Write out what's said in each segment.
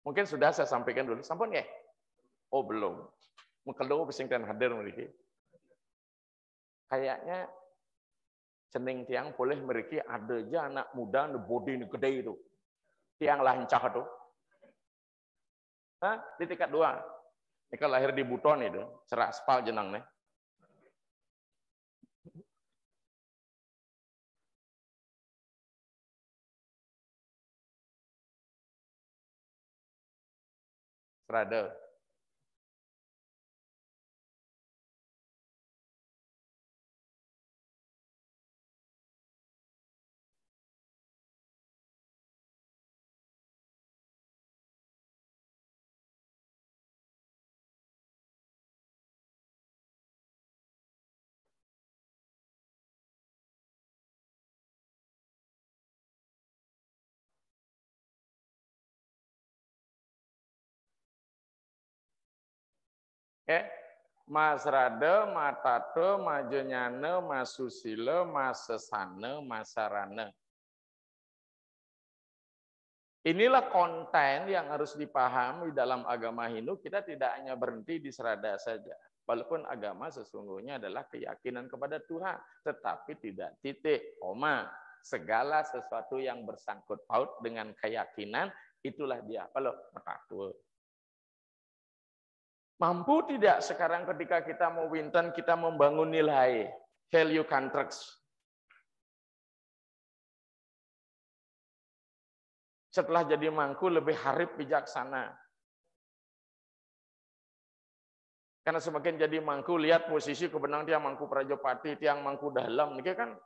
Mungkin sudah saya sampaikan dulu. Sampun ya? Oh belum. Mengkelo bising dan hadir memiliki. Kayaknya cening tiang boleh memiliki ada aja anak muda body gede itu. Tiang lancah itu. Hah? Di tingkat 2. Ini lahir di Buton itu, serak aspal jenang nih. Serada. Ya, Mas Rada, Matata, Majenyana, Mas Susila, Mas Sesana, Mas Sarana. Inilah konten yang harus dipahami dalam agama Hindu. Kita tidak hanya berhenti di serada saja. Walaupun agama sesungguhnya adalah keyakinan kepada Tuhan, tetapi tidak titik, koma. Segala sesuatu yang bersangkut paut dengan keyakinan, itulah dia. Kalau Matata. Mampu tidak sekarang ketika kita mau winten, kita membangun nilai, value contracts. Setelah jadi mangku lebih harip bijaksana. Karena semakin jadi mangku, lihat posisi kebenang tiang mangku Prajopati, tiang mangku dalam, ini kan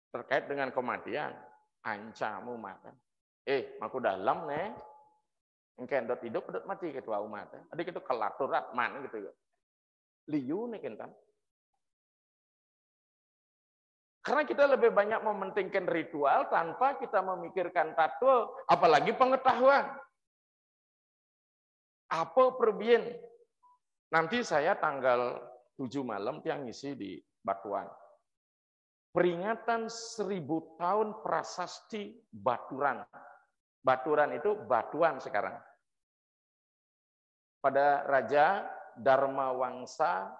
terkait dengan kematian. Ancamu makan. Mangku dalam nih. Engke ndot hidup ndot mati ketua umat. Adik itu kelaturat man gitu ya. Liu nih kentan. Karena kita lebih banyak mementingkan ritual tanpa kita memikirkan tato, apalagi pengetahuan. Apa perbien? Nanti saya tanggal 7 malam tiang ngisi di Batuan. Peringatan 1000 tahun prasasti Baturan. Baturan itu Batuan sekarang. Pada Raja Dharma Wangsa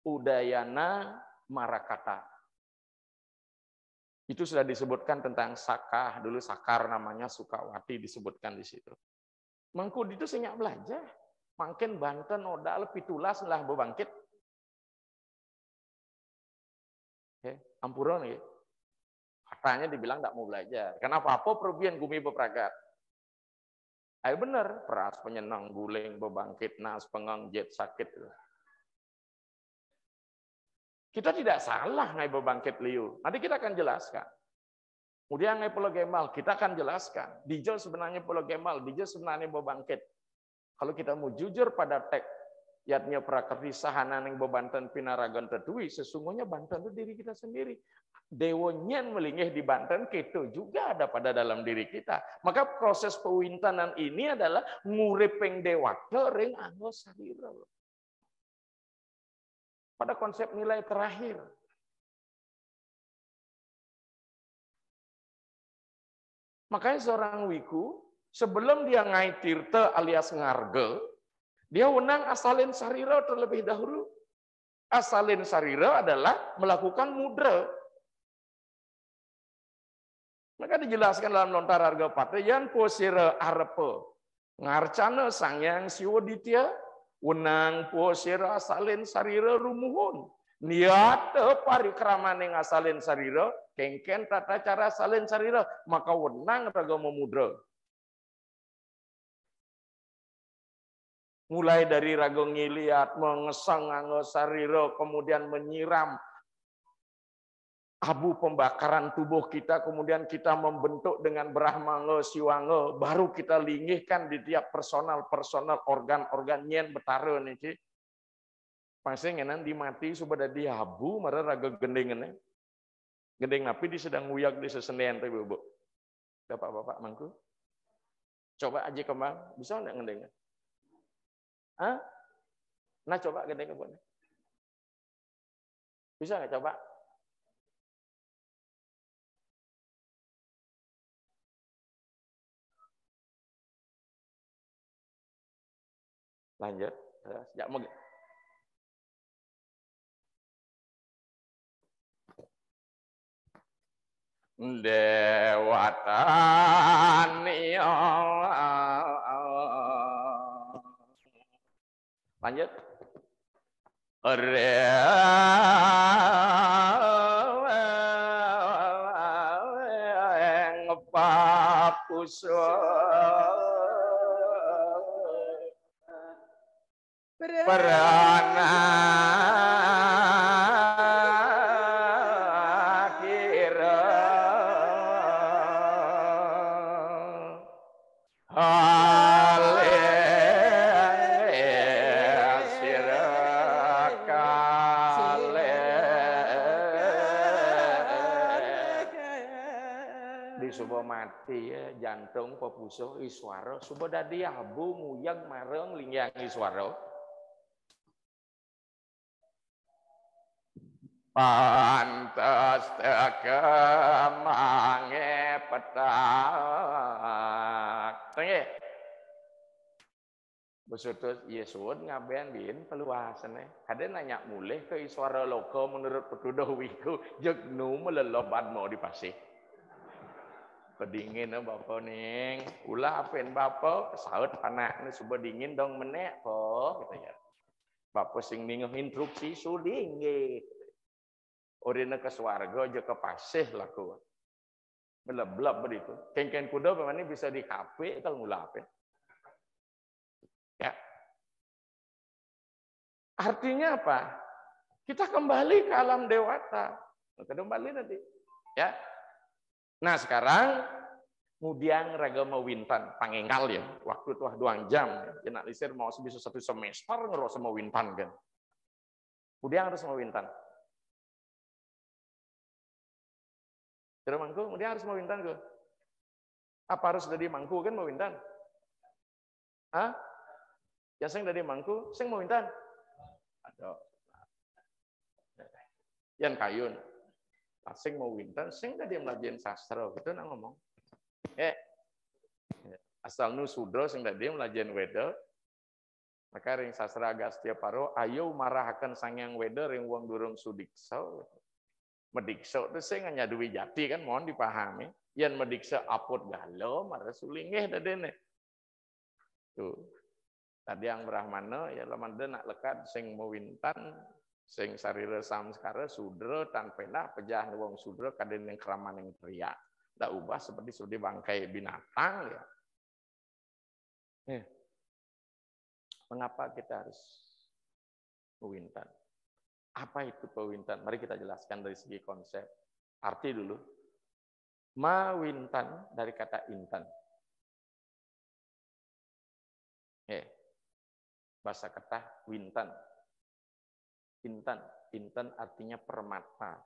Udayana Marakata. Itu sudah disebutkan tentang Saka, dulu Sakar namanya Sukawati disebutkan di situ. Mangkud itu senyak belajar. Makin Banten Odal pitulas lah bebangkit. Ampura nih. Katanya dibilang tidak mau belajar. Kenapa? Apa perbian gumi bepragat? Ayo bener, peras penyenang, guling, bebangkit, nas, pengang, jet, sakit. Kita tidak salah ngai bebangkit liu. Nanti kita akan jelaskan. Kemudian ngai Pulau Gemal, kita akan jelaskan. Dijo sebenarnya Pulau Gemal, Dijo sebenarnya bebangkit. Kalau kita mau jujur pada teks, yatnya prakerti sahanan yang bebanten pinaragan terdui, sesungguhnya Banten itu diri kita sendiri. Dewonyen melingih di Banten, itu juga ada pada dalam diri kita. Maka proses pewintanan ini adalah nguripeng dewata ring anggo sarira. Pada konsep nilai terakhir. Makanya seorang wiku, sebelum dia ngai tirta alias ngarge, dia wenang asalin sarira terlebih dahulu. Asalin sarira adalah melakukan mudra. Maka dijelaskan dalam lontar harga pate, yan posira arepe. Ngarcana sangyang siwoditya, wenang posira asalin sarira rumuhun. Niat parikraman yang asalin sarira, kengken tata cara asalin sarira, maka wenang raga memudra. Mulai dari raga ngiliat, mengesang anggo sarira, kemudian menyiram abu pembakaran tubuh kita, kemudian kita membentuk dengan Brahmanga Siwanga, baru kita linggihkan di tiap personal organ-organ nyen betara niki. Pasti ngenan dimati sudah di abu, mara raga gendingan. Gending napi di sedang nguyak di sesenian tuh Bu. Bapak-bapak mangku. Coba aja kembang, bisa enggak gendingan? Hah? Nah coba gending kebun. Bisa enggak coba? Lanjut. Sejak mau Dewatani lanjut. Ngepapuso perana kira di subuh mati ya jantung pepuso iswaro subuh dadi abu nguyang mareng lingyang iswaro pantas tekemange petak tengge besutut Yesus ngaben bin peluasan ada nanya mulih ke iswara loko menurut petuduh wiku jegnu melelobad mau dipasih kedingin bapak ning ulah apen bapak saut panak ini subuh dingin dong menek kok gitu ya bapak sing ninguh instruksi sudingge orina ke swarga aja ke pasih laku meleblab begitu kengken kuda pemane bisa di kafe kalau mula apen ya artinya apa kita kembali ke alam dewata kembali nanti ya. Nah sekarang kemudian ragama wintan pangengkal ya waktu tuh 2 jam jenak lisir mau bisa 1 semester ngeros sama wintan kan kemudian harus mau wintan terus mangku kemudian harus mau wintan ke apa harus dari mangku kan mau wintan ah ya sing dari mangku sing mau wintan ada yan kayun sing mau wintan sing tadi melajen sastra gitu nak ngomong asal nu sudro sing tadi melajen weda maka ring sastra Agastya Paro ayo marahaken sangyang weda ring wong durung sudiksa mediksa itu sing nyaduwi jati kan mohon dipahami yen mediksa apot galo marah sulingeh dadene tuh tadi yang brahmana ya lamande nak lekat sing mau wintan sing sarira samskara sudra tanpa dah pejah wong sudra kaden yang keraman yang teriak tak ubah seperti sudah bangkai binatang ya mengapa kita harus mewintan apa itu pewintan mari kita jelaskan dari segi konsep arti dulu mawintan dari kata intan bahasa kata wintan intan artinya permata.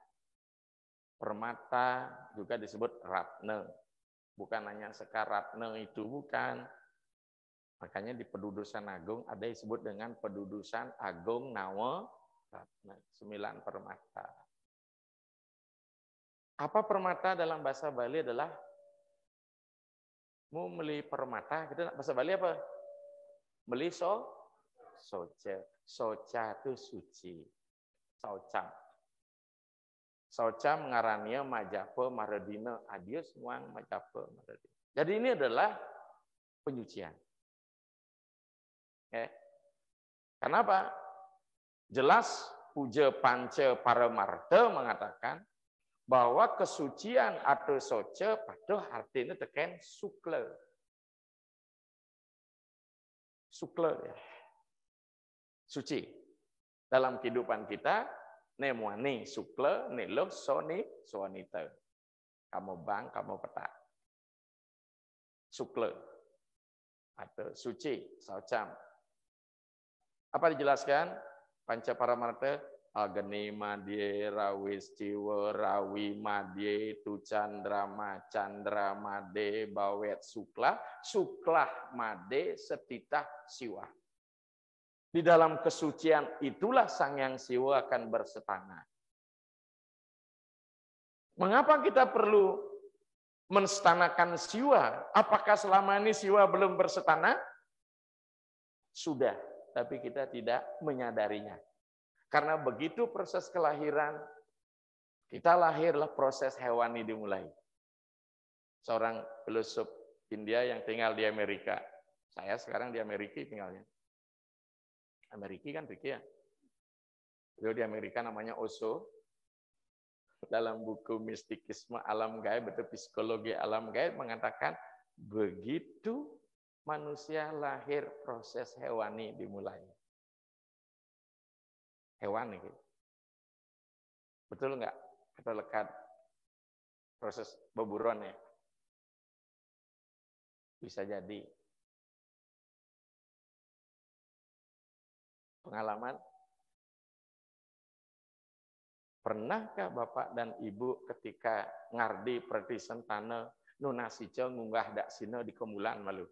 Permata juga disebut ratna. Bukan hanya sekar ratna itu bukan. Makanya di Pedudusan Agung ada disebut dengan Pedudusan Agung Nawa Ratna. 9 permata. Apa permata dalam bahasa Bali adalah mau meli permata, kita bahasa Bali apa? Meli soca. Soca itu suci. Soca mengarania majapa maradina adius muang majapa maradina. Jadi ini adalah penyucian. Kenapa? Jelas Puja Panca Paramarta mengatakan bahwa kesucian atau soca pada artinya teken sukla. Sukla ya. Suci. Dalam kehidupan kita, nemuani sukla, nelo, soni, suanita. Kamu bang, kamu petak. Sukla. Atau suci, saucam. Apa dijelaskan? Panca Paramarta, Agni madye, rawis ciwa, rawi madye, tu candra made, bawet suklah, suklah made, setitah siwa. Di dalam kesucian itulah Sang Hyang Siwa akan bersetana. Mengapa kita perlu mensetanakan Siwa? Apakah selama ini Siwa belum bersetana? Sudah. tapi kita tidak menyadarinya. Karena begitu proses kelahiran, kita lahirlah proses hewani dimulai. Seorang filosof India yang tinggal di Amerika. Saya sekarang di Amerika tinggalnya. Amerika kan Riki ya. Beliau di Amerika namanya Osho. Dalam buku Mistikisme Alam Gaib atau Psikologi Alam Gaib mengatakan begitu manusia lahir proses hewani dimulai. Hewani gitu. Betul nggak? Kata lekat proses beburon ya. Bisa jadi. Pengalaman? Pernahkah Bapak dan Ibu ketika ngardi pertisen tanah nunasice ngunggah dak sina di kemulan malu?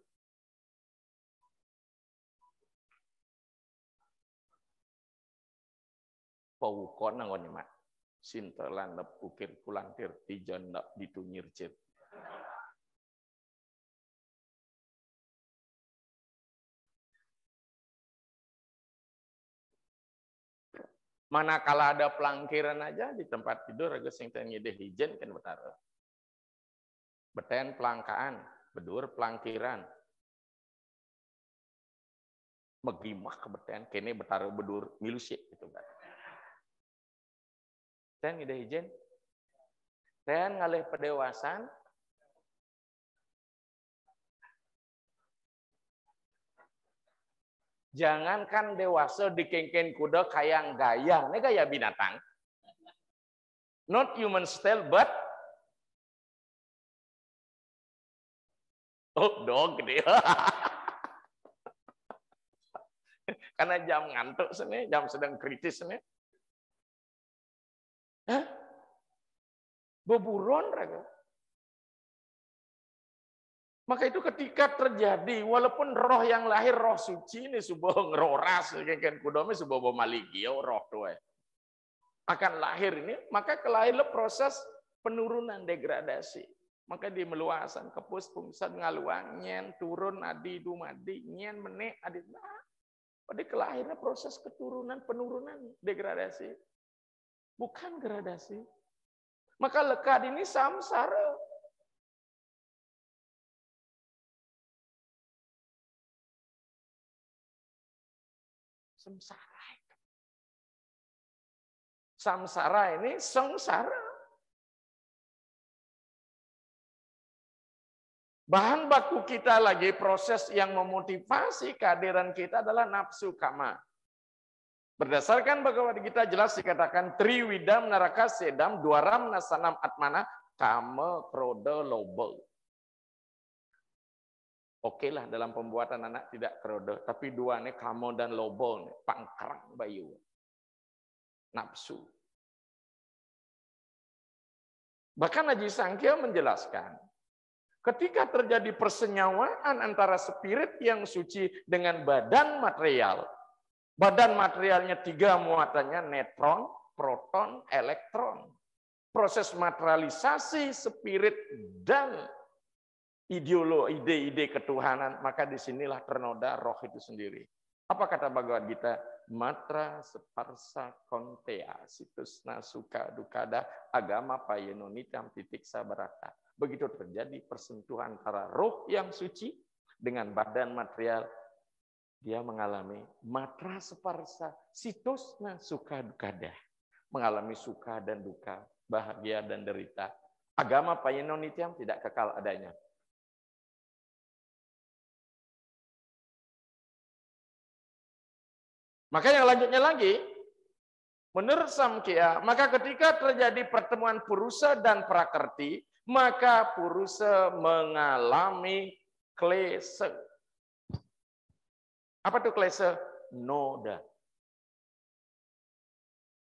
Paukon nangon mak. Sintelan ukir kulantir tijon dak ditunyir cip. Manakala ada pelangkiran aja di tempat tidur agak sing teu ngideh hijen kan betara. Beten pelangkaan, bedur pelangkiran. Megimah ke beten kene betara bedur milusik gitu kan. Ten ngideh hijen. Ten ngalih pedewasan. Jangankan dewasa dikengken kuda kayang gaya, ini gaya binatang. Not human style, but dog dia. Karena jam ngantuk sini, jam sedang kritis sini. Hah? Beburon raga. Maka itu ketika terjadi, walaupun roh yang lahir roh suci ini sebuah ngeroras, kayak kudome sebuah maligio roh tuh akan lahir ini, maka kelahirlah proses penurunan degradasi. Maka di meluasan kepus pungsan ngaluang nyen turun adi dumadi nyen menek adi nah. Pada kelahirnya proses keturunan penurunan degradasi. Bukan gradasi. Maka lekad ini samsara. Samsara. Samsara ini sengsara. Bahan baku kita lagi proses yang memotivasi kehadiran kita adalah nafsu kama. Berdasarkan Bhagavad Gita jelas dikatakan triwidam naraka sedam dwaram nasanam atmana kama kroda loba. Oke lah dalam pembuatan anak tidak kroda, tapi dua nih kama dan loba nih pangkarang bayu. Nafsu. Bahkan Haji Sangkya menjelaskan, ketika terjadi persenyawaan antara spirit yang suci dengan badan material, badan materialnya 3 muatannya netron, proton, elektron. Proses materialisasi spirit dan ideologi, ide-ide ketuhanan, maka disinilah ternoda roh itu sendiri. Apa kata Bhagavad Gita? Matra separsa kontea situsna suka dukada agama payenonitam titik sabarata. Begitu terjadi persentuhan antara roh yang suci dengan badan material, dia mengalami matra separsa situsna suka dukada, mengalami suka dan duka, bahagia dan derita. Agama payenonitam tidak kekal adanya. Maka yang lanjutnya lagi, menurut Samkhya, maka ketika terjadi pertemuan Purusa dan Prakrti, maka Purusa mengalami klesa. Apa itu klesa? Noda.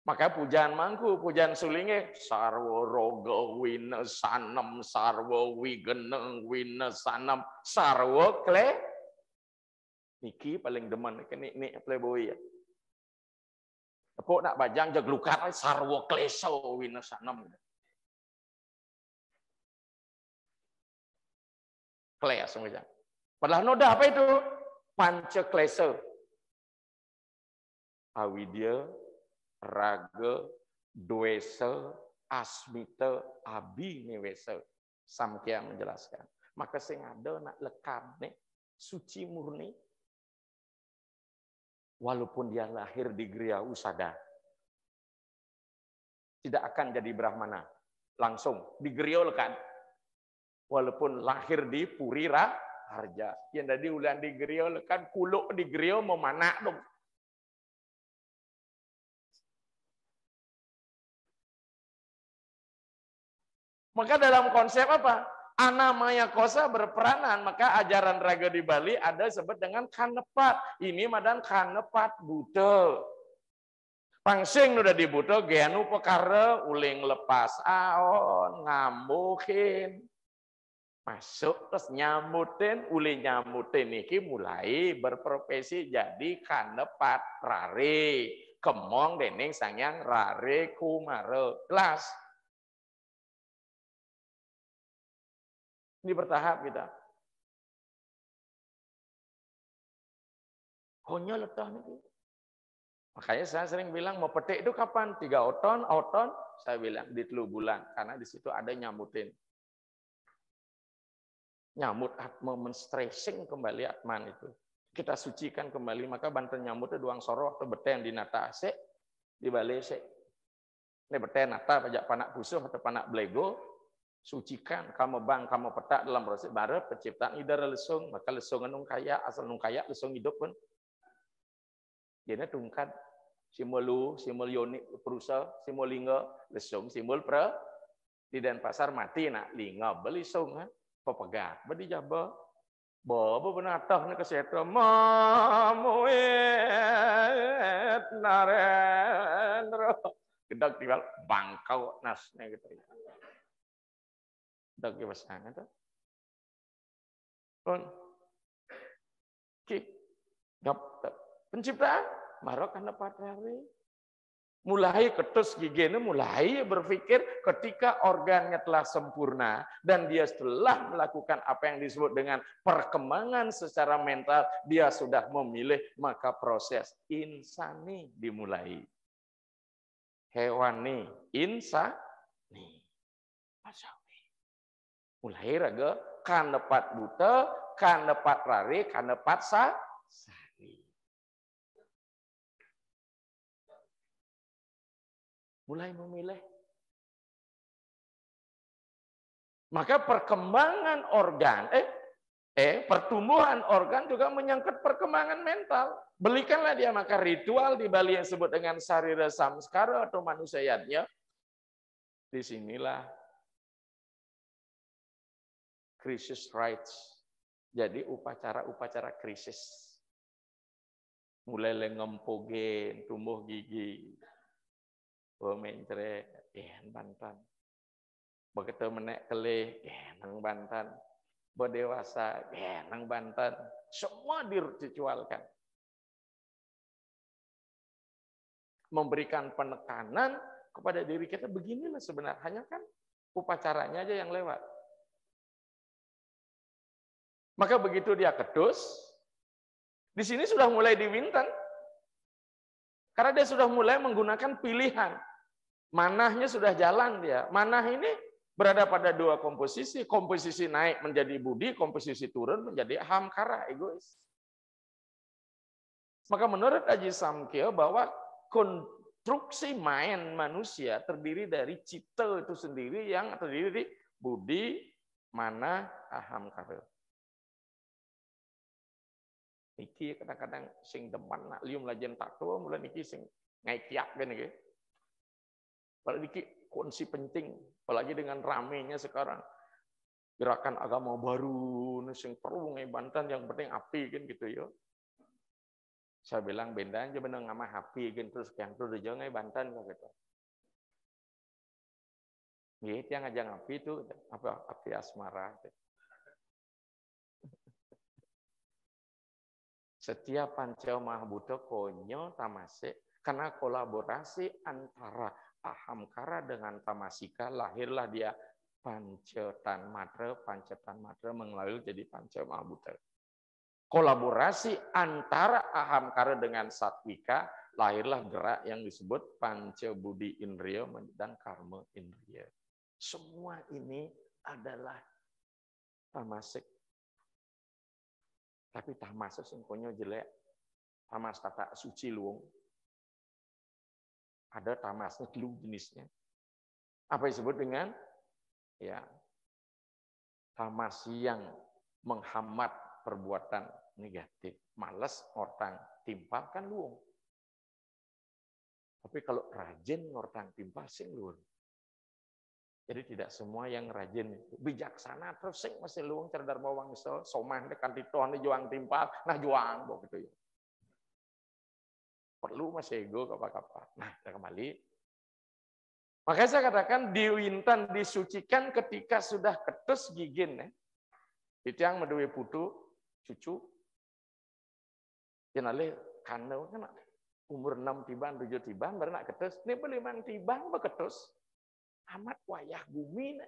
Maka pujaan mangku, pujaan sulinge, sarwa roga wina sanam, sarwa wigeneng wina sanam, sarwa kle. Niki paling demen, ini playboy ya. Kok nak bajang jag lukat sarwa kleso wina sanam. Kleas semua. Padahal noda apa itu? Panca klesa. Awidya, raga, dwesa, asmita, abhinewesa. Samkhya menjelaskan. Maka sing ada nak lekam nih, suci murni. Walaupun dia lahir di Griya Usada, tidak akan jadi Brahmana. Langsung di Griya lekan. Walaupun lahir di Puri Harja. Yang tadi ulang di Griya lekan, kuluk di Griya mau mana dong. Maka dalam konsep apa? Anamaya kosa berperanan. Maka ajaran raga di Bali ada disebut dengan kanepat. Ini madan kanepat Buddha. Pangsing udah di Buddha, genu perkara uling lepas aon, ngamukin. Masuk terus nyamutin, uli nyamutin iki mulai berprofesi jadi kanepat rare. Kemong dening sangyang rare kumara. Kelas. Ini bertahap kita. Konyol letah nih. Makanya saya sering bilang mau petik itu kapan? 3 oton, saya bilang di 3 bulan. Karena di situ ada nyamutin. Nyamut atma menstressing kembali atman itu. Kita sucikan kembali, maka banten nyamutnya duang soro waktu beten di nata ase, di balik ase. Ini beten nata pajak panak pusuh atau panak blego, sucikan, kamu bang, kamu petak dalam proses baru penciptaan idara lesung, maka lesung nung kaya, asal nung kaya lesung hidup pun. Dia tungkat simbol yoni perusa, simbol lingga, lesung, simbol pra di Denpasar mati nak lingga beli lesung kan, pepegat, bedi jaba, bawa benatah ni kesehatan, mamuet narendra, gedak tinggal bangkau nasnya gitu. Dagi pasangan tu. Penciptaan marok kanepat rare. Mulai ketus gigine mulai berpikir ketika organnya telah sempurna dan dia setelah melakukan apa yang disebut dengan perkembangan secara mental, dia sudah memilih, maka proses insani dimulai. Hewani, insani. Mulai raga kanepat buta, kanepat rare, kanepat sari. Mulai memilih. Maka perkembangan organ, pertumbuhan organ juga menyangkut perkembangan mental. Belikanlah dia maka ritual di Bali yang disebut dengan sarira samskara atau manusia yatnya. Disinilah krisis rights. Jadi upacara-upacara krisis. Mulai lengempogen, tumbuh gigi. Mencere, bantan. Begitu menek kelih, nang bantan. Berdewasa, nang bantan. Semua diritualkan. Memberikan penekanan kepada diri kita, beginilah sebenarnya. Hanya kan upacaranya aja yang lewat. Maka begitu dia kedus, di sini sudah mulai diwinten. Karena dia sudah mulai menggunakan pilihan. Manahnya sudah jalan dia. Manah ini berada pada 2 komposisi. Komposisi naik menjadi budi, komposisi turun menjadi ahamkara, egois. Maka menurut Aji Samkhya bahwa konstruksi main manusia terdiri dari cita itu sendiri yang terdiri dari budi, manah, ahamkara. Niki kadang-kadang sing depan nak lium lajen tak tua mulai niki sing ngai kiak kan niki. Kalau niki kunci penting, apalagi dengan ramenya sekarang gerakan agama baru, sing perlu ngai Banten yang penting api kan gitu ya. Saya bilang benda aja bener ngama api kan terus yang tuh udah ngai Banten gitu. Gitu yang aja api itu apa api asmara. Setiap Panca Mahabhuta konyo tamasik karena kolaborasi antara ahamkara dengan tamasika lahirlah dia Pancetan Matra mengalir jadi Panca Mahabhuta. Kolaborasi antara ahamkara dengan satwika lahirlah gerak yang disebut panca budi indriya dan karma indriya. Semua ini adalah tamasik. Tapi tamasik sing konyo jelek. Tamas kata suci luung. Ada tamasnya dulu jenisnya. Apa disebut dengan ya tamas yang menghambat perbuatan negatif. Malas orang timpal kan luung. Tapi kalau rajin ngortang timpal sing luung. Jadi tidak semua yang rajin itu bijaksana terus sing masih luung cerdar bawang iso somah dekan titoan juang timpal nah juang gitu ya. Perlu masih ego apa-apa. Nah, kita kembali. Makanya saya katakan diwintan disucikan ketika sudah ketus gigin ya. Itu yang meduwe putu cucu. Jenale kanau kan umur 6 tiban 7 tiban baru nak ketus. Ini boleh mang tiban beketus. Amat wayah bumi.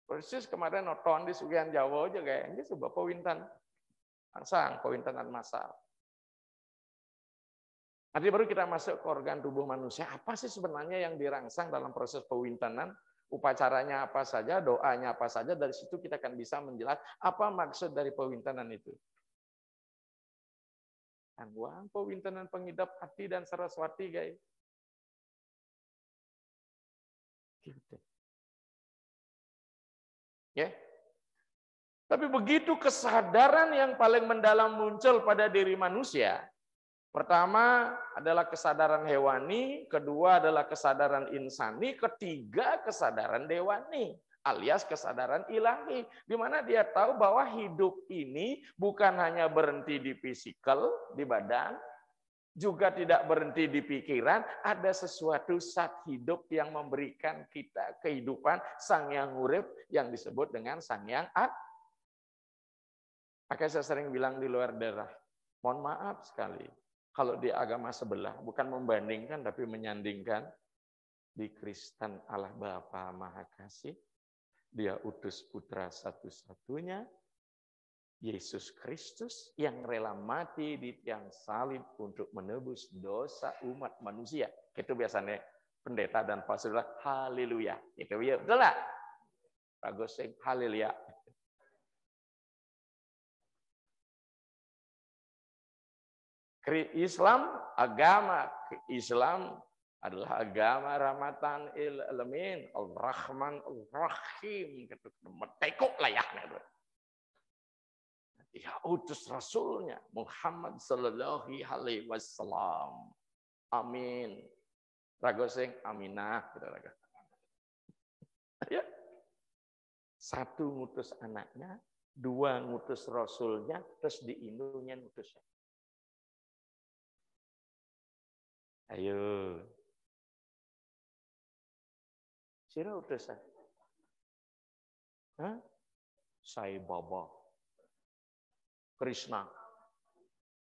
Persis kemarin nonton di Sugihan Jawa aja kayaknya sebuah pewintan. Angsang pewintanan masal. Nanti baru kita masuk ke organ tubuh manusia. Apa sih sebenarnya yang dirangsang dalam proses pewintanan? Upacaranya apa saja, doanya apa saja. Dari situ kita akan bisa menjelaskan apa maksud dari pewintanan itu. Angguang pewintanan pengidap hati dan Saraswati, guys. Gitu. Ya. Tapi begitu kesadaran yang paling mendalam muncul pada diri manusia. Pertama adalah kesadaran hewani, kedua adalah kesadaran insani, ketiga kesadaran dewani, alias kesadaran ilahi. Di mana dia tahu bahwa hidup ini bukan hanya berhenti di fisikal, di badan, juga tidak berhenti di pikiran, ada sesuatu zat hidup yang memberikan kita kehidupan Sang Yang Urip yang disebut dengan Sang Yang At. Makanya saya sering bilang di luar daerah, mohon maaf sekali, kalau di agama sebelah, bukan membandingkan tapi menyandingkan, di Kristen Allah Bapa Maha Kasih, Dia utus putra satu-satunya, Yesus Kristus yang rela mati di tiang salib untuk menebus dosa umat manusia. Itu biasanya pendeta dan pastor bilang, haleluya. Itu ya, betul lah. Bagus sing haleluya. Islam, agama Islam adalah agama rahmatan lil alamin, Ar-Rahman Ar-Rahim. Tekok layaknya. Dia utus Rasulnya Muhammad sallallahu alaihi wasallam. Amin. Rago sing aminah. Ya. Satu ngutus anaknya, dua ngutus Rasulnya, terus diindunya ngutusnya. Ayo. Sira utusan. Hah? Sai Baba. Krishna.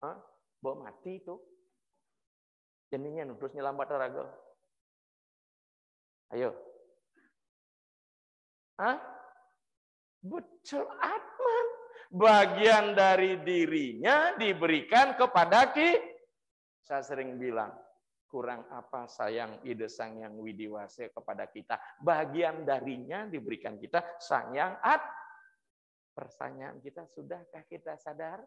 Hah? Bawa mati itu. Jadinya terus nyelambat raga. Ayo. Hah? Betul Atman. Bagian dari dirinya diberikan kepada kita. Saya sering bilang, kurang apa sayang ide Sang Yang Widiwasa kepada kita. Bagian darinya diberikan kita Sang Yang At. Pertanyaan kita, sudahkah kita sadar?